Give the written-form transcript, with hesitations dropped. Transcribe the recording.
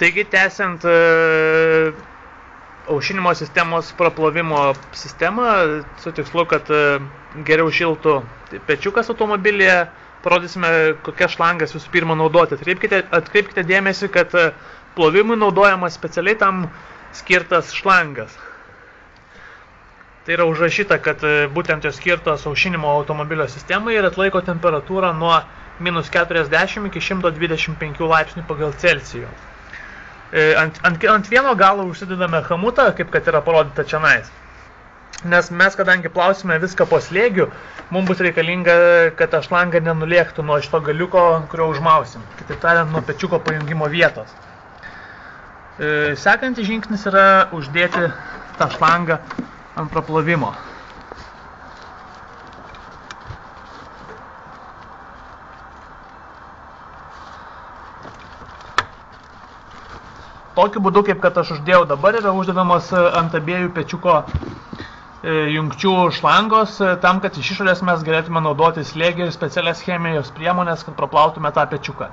Taigi, tęsiant aušinimo sistemos praplovimo sistemą, su tikslu, kad geriau šiltų pečiukas automobilyje, parodysime, kokias šlangas visų pirma naudoti. Atkreipkite dėmesį, kad plovimui naudojamas specialiai tam skirtas šlangas. Tai yra užrašyta, kad būtent jos skirtos aušinimo automobilio sistemai ir atlaiko temperatūrą nuo -40 iki 125 laipsnių pagal Celsiją. Ant vieno galo užsidedame chamutą, kaip kad yra parodyta čianais. Nes mes, kadangi plausime viską po slėgiu, mums bus reikalinga, kad ta šlanga nenulėktų nuo šito galiuko, kurio užmausim. Kitaip tariant, nuo pečiuko pajungimo vietos. Sekantis žingsnis yra uždėti tą šlangą ant praplovimo. Tokiu būdu, kaip kad aš uždėjau dabar, yra uždedamas ant abiejų pečiuko jungčių šlangos, tam, kad iš išorės mes galėtume naudoti slėgį ir specialias chemijos priemonės, kad praplautume tą pečiuką.